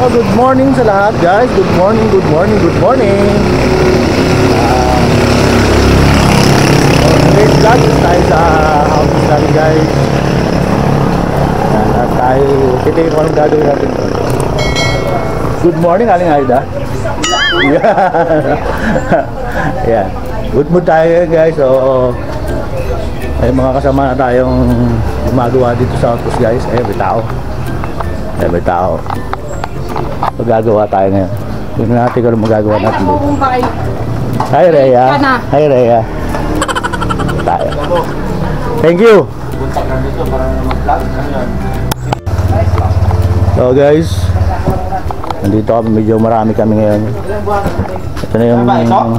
Good morning sa lahat guys. Good morning, good morning, good morning. Today's vlog tayo sa house natin guys. At tayo titigil ko anong gagawin natin. Good morning Aling Aida. Yeah. Good mood tayo guys. So ay mga kasama na tayong gumagawa dito sa house guys. May tao. May tao. Magagawa tayo ngayon. Tingnan natin kung magagawa natin dito. Hi Rhea. Hi Rhea. Tayo. Thank you. So guys, nandito kami, medyo marami kami ngayon. Ito na yung...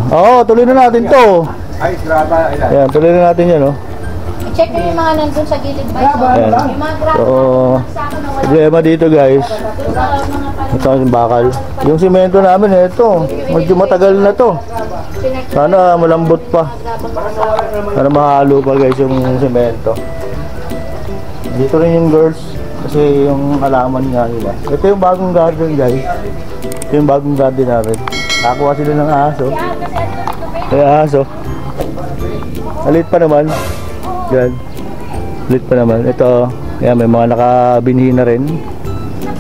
Oo, tuloy na natin to. Ayan, tuloy na natin yan, oh. Check nyo yung mga nandun sa gilid ba? Yung mga grabe. So, problema dito guys. Ito yung bakal. Yung simento namin, ito. Medyo matagal na to. Sana malambot pa. Sana mahalo pa guys yung simento. Dito rin yung girls. Kasi yung halaman nga nila. Ito yung bagong garden guys. Ito yung bagong garden namin. Nakakuha sila ng aso. Ay aso. Alit pa naman. Yan. Alit pa naman. Ito. Yan, may mga nakabinhi na rin.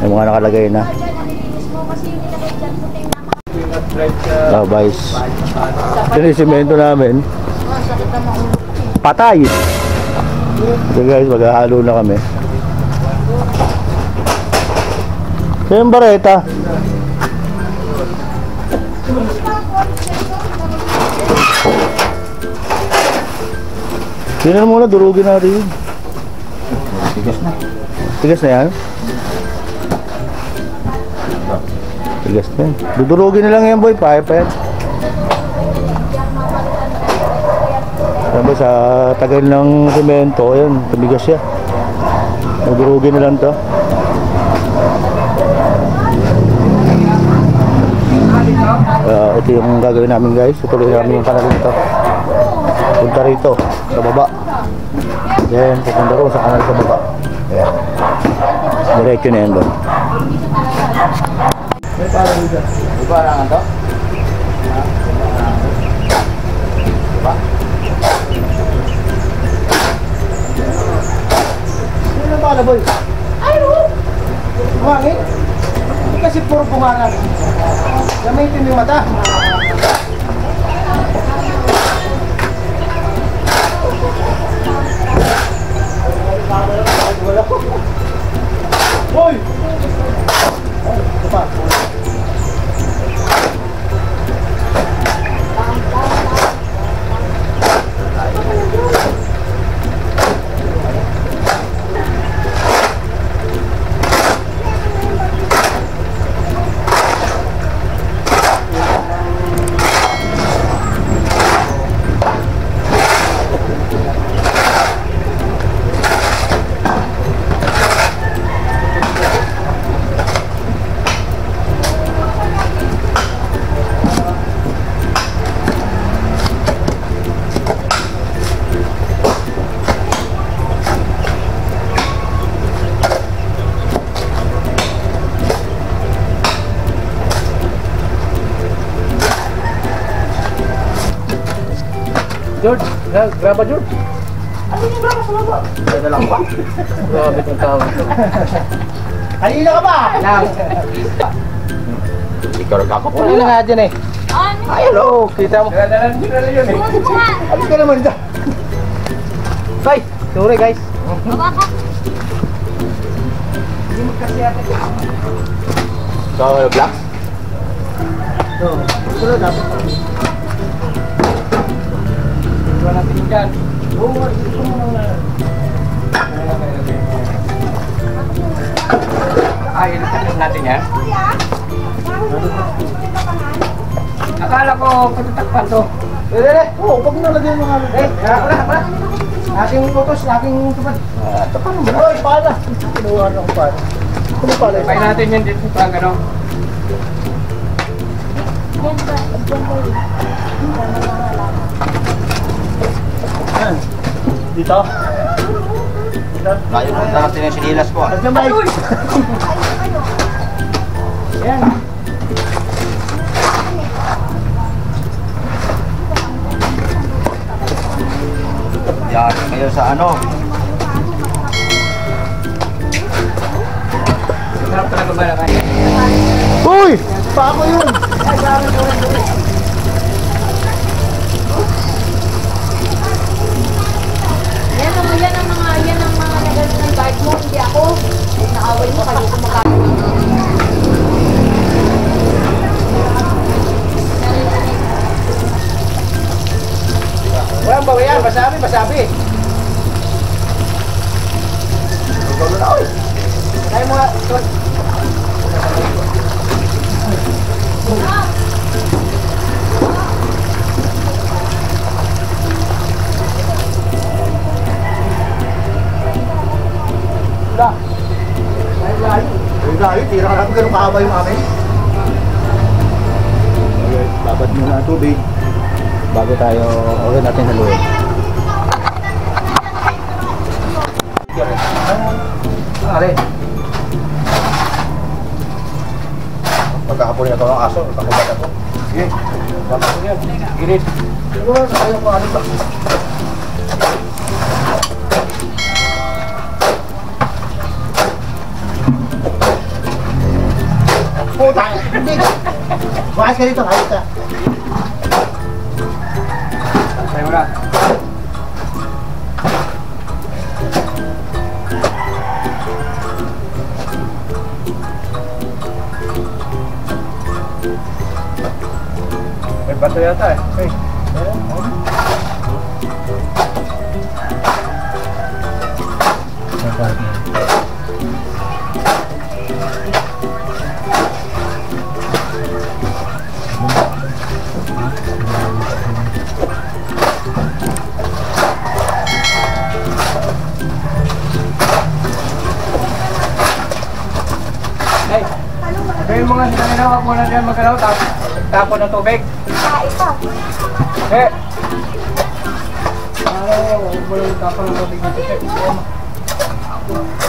May mga nakalagay na. Oh guys. Ito yung simento namin. Patay. So guys, maghahalo na kami. Ito yung bareta. Tingnan muna, durugin natin yun. Tigas na. Tigas na yan? Tigas na yan. Dudurugin na lang yan boy, pa yan. Sabi sa tagal ng semento, yan, tumigas siya. Dudurugin na lang to. Ito yung gagawin namin guys. Tutuloy namin yung kanal nito. Punta rito sa baba. Yan, pupunta ko sa kanal sa baba. Ayan. Diretso na yan doon. May parang dito. May parang ito? Diba? Sino ba na boy? Ay, kumangin? Hindi kasi puro pumangan. Gamitin yung mata. Hoy! George, graba George. Ano yung graba sa baba? Yan na lang ba? Grabe itong tawag. Halina ka ba? Lang. Ikaw nagkakapot. Halina na nga dyan eh. Ay, hello. Kita mo. Dala-dalan nyo na yun eh. Alis ka naman dyan. Ay, sorry guys. Baba ka. Hindi mo kasi ate. So, black? So, sulo dapat. Iwan natin yung dyan. Oo, ito mo na. Ay, ilan natin yan? Akala ko patatakpan to. Oo, pag nalagyan mo nga. Wala. Ating utos, ating tupad. Ito pa naman. Ay, pala. Kinuha na ko pala. Ano pala? Pay natin yan dito sa gano'n. Yan ba? Yan ba yun? Yan. Dito? Dito? Layo na natin yung sinilas ko. Nandiyan ba? Yan. Yan, kayo sa ano. Sarap talaga ba lang? Uy! Pako yun! Yan ang mga nagalit ng guard mo, hindi ako. Naaway mo, kayo kumakain. Walang bawa yan, masabi. Kaya mo nga, Tol. Layo, tira ka lang ganun kahaba yung amin. Okay, babad muna ang tubig bago tayo ulit natin haluin. Ari. Pagkakapunin ako ng aso, takubad ako. Sige. Baka ko yan. Girit. Siguro, ayaw ko ano ba? Puta! Hindi! Bukas ka dito, ayos ka. Tayo mo na. May bato yata eh. Hey. Hey, sabihin mo nga sa kanila, huwag mo na diyan magalaw, tapon ng tubig. Eh! Huwag mo lang tapon ng tubig dito, Chef.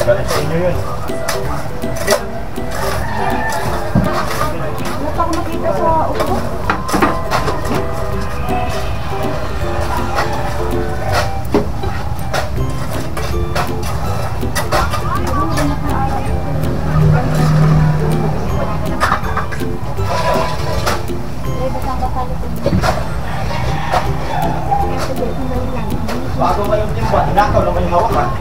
Galing sa inyo yun. Wala pa ako makita sa upo. Bago ba yung timba, hinakaw naman yung hawakan.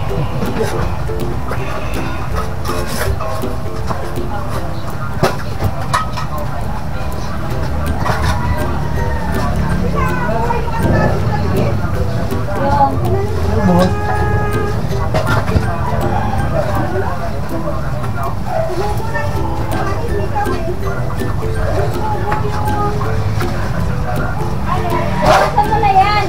Saan mo na yan?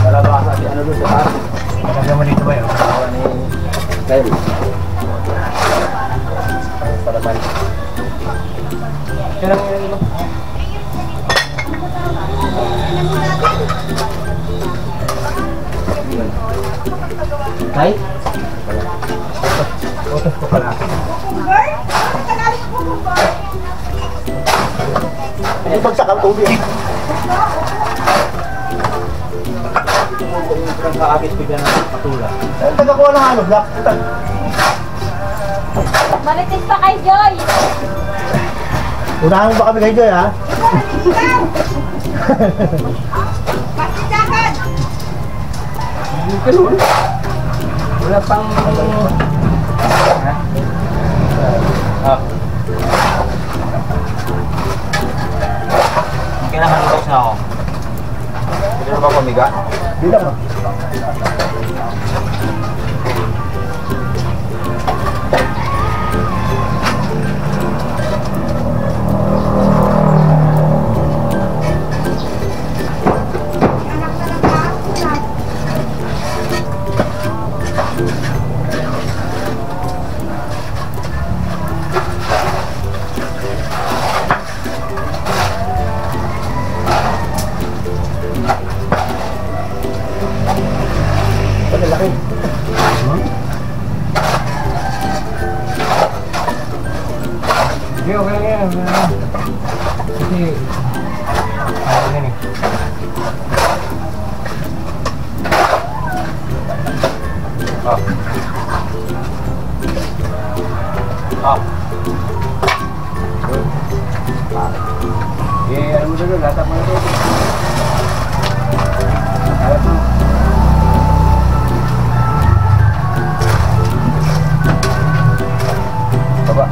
Nalabasa si ano doon sa taas. Talaga mo dito ba yun? Awa ni Kyle. Para man. Kaya lang yung iba. Tay? Utos ko pala. Hindi bagsak ang tubig. Ang kakakit bigyan ng patula. Tagakuha ng ano, black. Marites pa kay Joy. Unahan mo ba kami kay Joy, ha? Ganun. Wala pang... Ah. Kinahantos na ako. Pwede na ba pumiga? Di lang, ha? Hindi, okay lang yan. Kasi... Ayaw yan eh. Ah. Ah. Eh, ano mo dito? Latap mo na dito. Alat mo. Baba.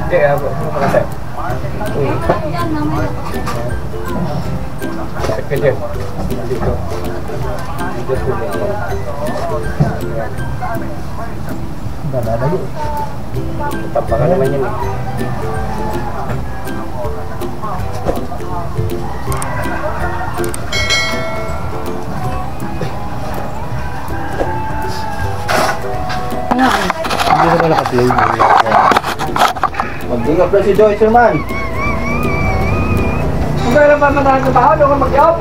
Eh, ako pala tayo. Yan, mamaya. Check ka dyan. Dito. Dito po dyan. Dadalayo. Tapa ka naman yan eh. Hindi naman naka-play. Mag-ingap na si Joyce naman. Kung kailan pa matahan sa baho, doon ka mag-iop.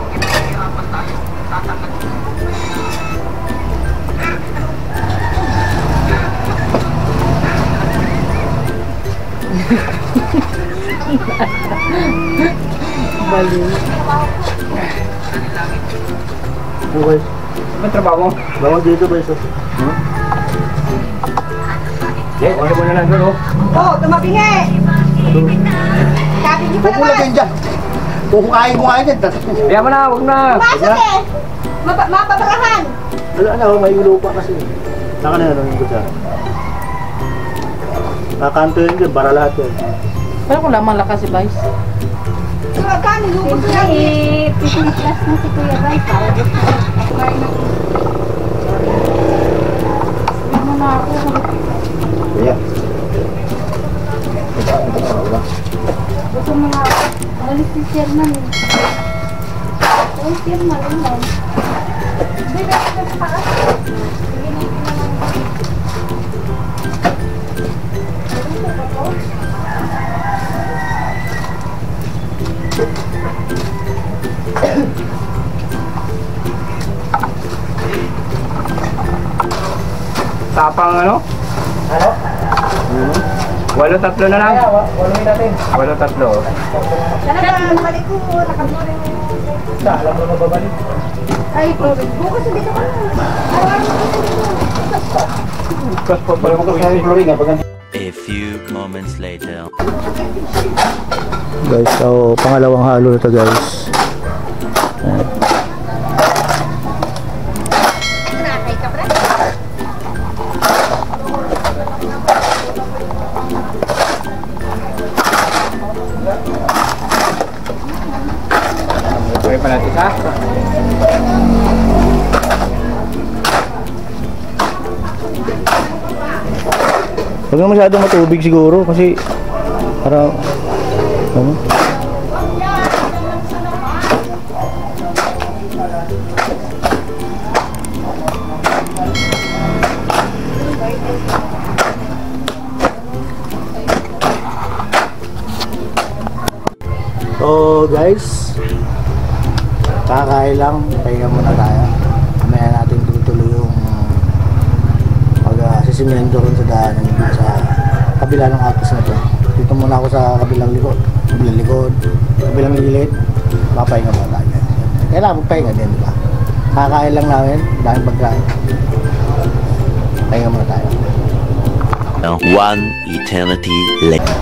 Okay. Ano trabaho mo? Bawag dito ba iso? Eh, wala mo na lang doon, oh. Oh, tumabingi! Sabi niyo pa Huwag mo naman. lagyan dyan. Kukukain mo nga yan. Kaya mo na, huwag na. Masok eh! Mapabarahan! Wala na, may lupa kasi. Saka na yun, yung kutsara. Kakanto yun dyan, para lahat yun. Pero kung lamang lakas si Vice. Magkano lubos ko yan? Eh, 15 plus na si Kuya Bay. Para dito. Ano na ako? Kaya. Gusto mga alis si Sherman. Oh, Sherman, ano lang. Hindi na ako sa taas. Sige na ito naman. Tapang ano? Ano? 8-3 na lang. Walumin natin. 8-3. Talagang balik ko, nakaburin. Alam mo na babalik. Ay, bukas hindi ka pa. Bukas pa pala mo A few moments later. Guys, so pangalawang halo na to guys. Ayan. Nakay ka pa. Okay pa natin ha? Huwag na masyadong matubig siguro kasi parang ano? So guys, kakain lang, pahinga muna tayo. Mamaya natin tuloy yung pag-sisimento rin sa daanan sa kabila ng atas na to. Dito muna ako sa kabilang likod, kabilang gilid. Papahinga muna tayo. Kailangan magpahinga din, di ba? Kakain lang namin, daming pagkain. Pahinga muna tayo. One eternity later.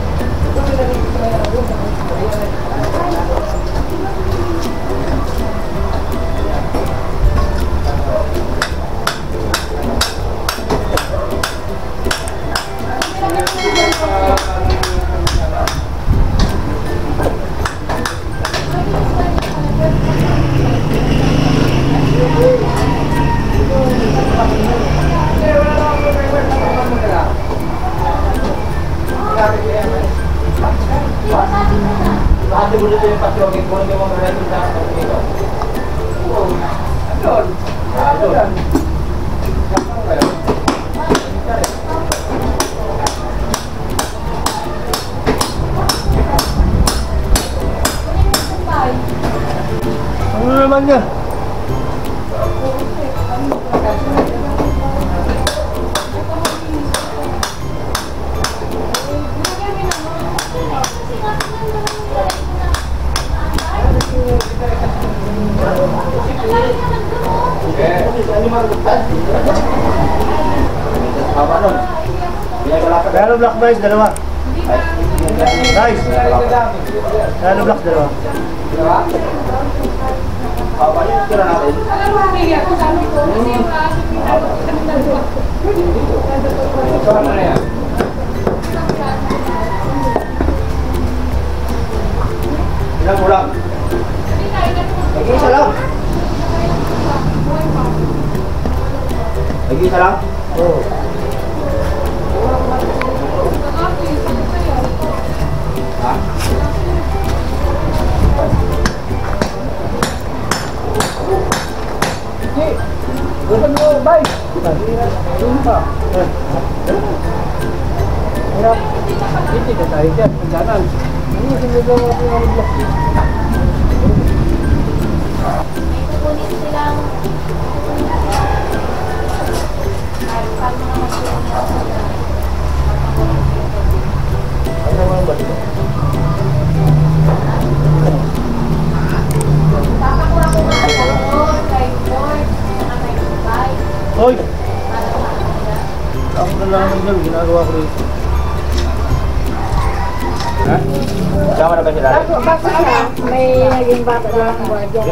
Ano naman yan? Kaya black guys, dalawa. Guys, kaya black, dalawa. Ilang ulang? Nag-iisa lang? Nag-iisa lang? Oo. Ha? Gusto mo, bye! Doon pa. Hirap. Hindi ka tayo dyan. Pagdanan. Hindi ka sinagawa ko ng block. Kukunin silang Ano naman ba ito? Papakura ko nga sa Lord, kay Lord, saka kay Dubai. Hoy! Ako na lang yung ginagawa ko rin. Ha? Sama na ba sila? Basta siya, may naging bata lang ang guardia.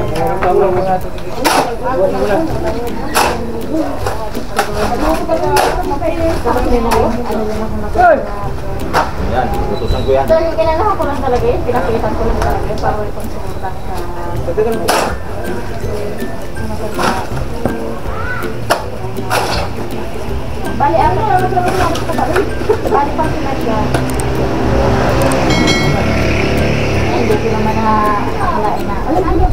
Yan, utusan ko yan. So, yung kinalahan ko lang talaga yun, pinakitan ko lang talaga yun, para kung sumulang sa... Bali, ano, bali pang sinadya. Hindi ko naman nakakalain na. Alam, ano?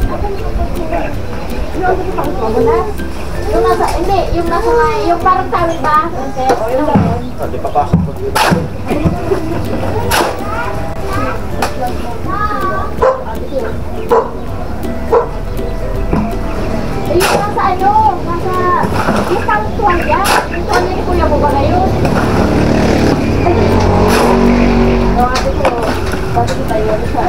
Yung nasa, hindi, yung nasa nga, yung parang tawid ba? Yung Hindi papasok ko dito. yung nasa ano, nasa, yung parang tuwalya. Yung tuwalya ni Kuya mo ba ngayon? No, ate ko, bakit kita yun sa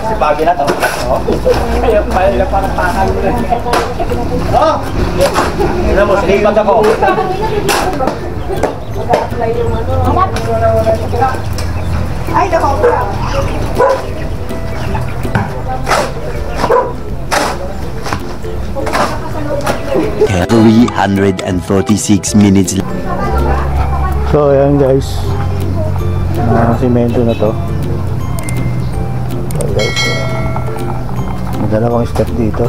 Si Pagi na to. Kaya pala na parang pakal mo na. Oh! Tignan mo, silipag ako. Mag-a-apply yung ano. Ay, nakaw ka. 346 minutes later. So ayan guys, simento na to. So guys, may dalawang step dito.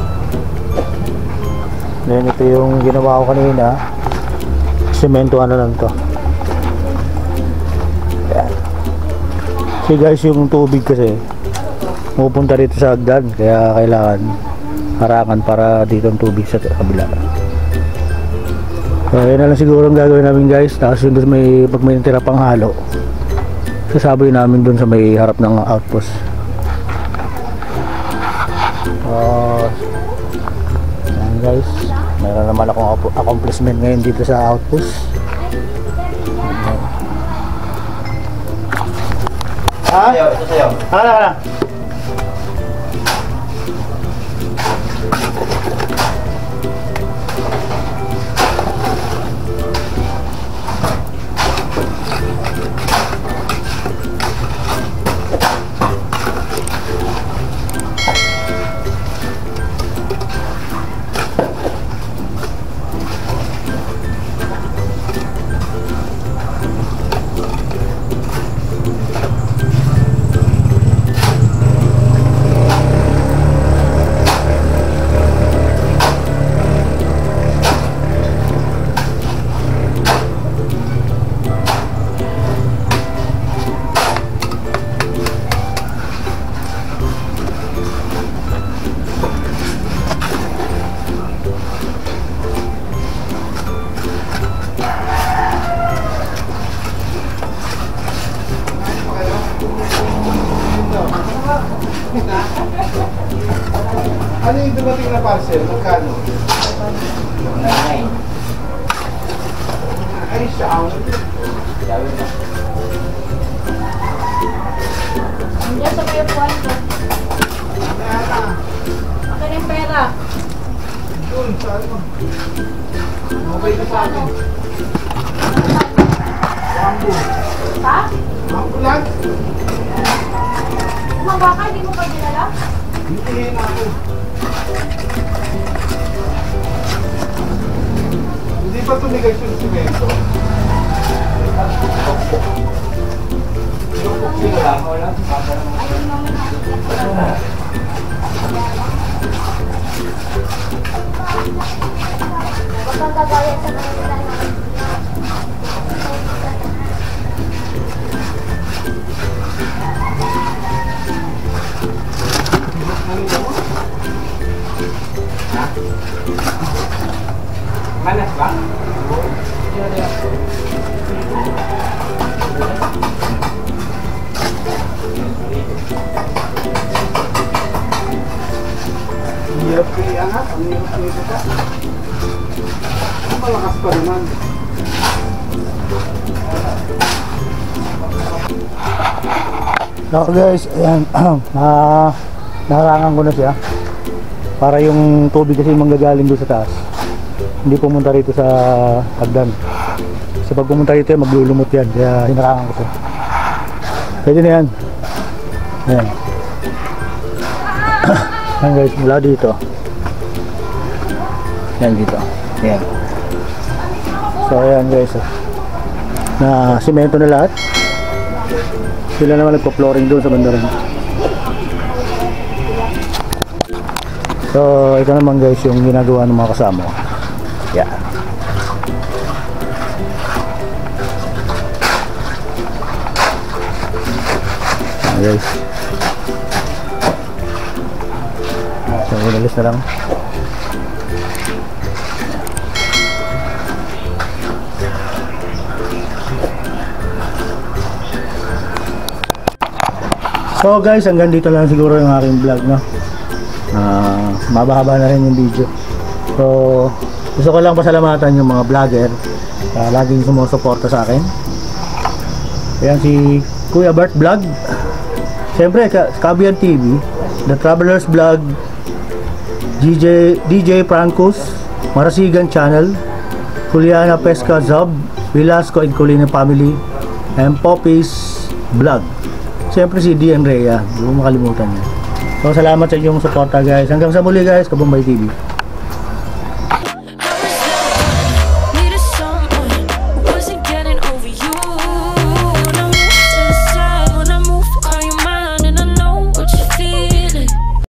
Then ito yung ginawa ko kanina, simento ano lang to. Ayan. So guys, yung tubig kasi pupunta dito sa hagdan, kaya kailangan harangan para dito ang tubig sa kabila. So yun na lang siguro ang gagawin namin guys. Tapos yung may, pag may tira pang halo, sasaboy namin dun sa may harap ng outpost. Ayan guys, meron naman akong accomplishment ngayon dito sa outpost. Ha? Ito sa'yo. Hala. Ano yung dumating na parcel? Magkano? Ay, siya. Nandiyan sa kayo po. Akin yung pera. Yun, saan mo? Mabay ka sa akin. Wambo. Ha? Wambo lang? Kumaba ka, hindi mo pa dinala? Hintihin ako. Hindi pa tumigay yung simento. Lupok sila lang. Wala. Ayun naman Huwag kang gagawin sa kanila. Manas ba? Hirap ko iangat, ang hirap ko ibaba. Malakas pa naman. So guys, ayan, naharangan ko na siya para yung tubig kasi manggagaling doon sa taas, hindi pumunta rito sa hagdan. Kasi pag pumunta rito maglulumot yan, kaya hinarangan ko siya. Pwede na yan. Ayan. Ayan guys, mula dito yan dito, ayan. So ayan guys, na simento na lahat. Sila naman nagpo-flooring doon sa bandaran. So ito naman guys yung ginagawa ng mga kasama. Yeah. Ayan guys. So inalis na lang. So guys, hanggang dito lang siguro yung aking vlog, no? Mabahaba na rin yung video. So gusto ko lang pasalamatan yung mga vlogger laging sumusuporta sa akin. Ayan si Kuya Bart Vlog, siyempre Kabian TV, The Travelers Vlog, DJ Francos, Marasigan Channel, Juliana Pesca Zob, Velasco and Colina Family, and Poppy's Vlog. Siyempre si Dian Rhea, huwag makalimutan niya. So salamat sa inyong suporta guys. Hanggang sa muli guys, Kabombay TV.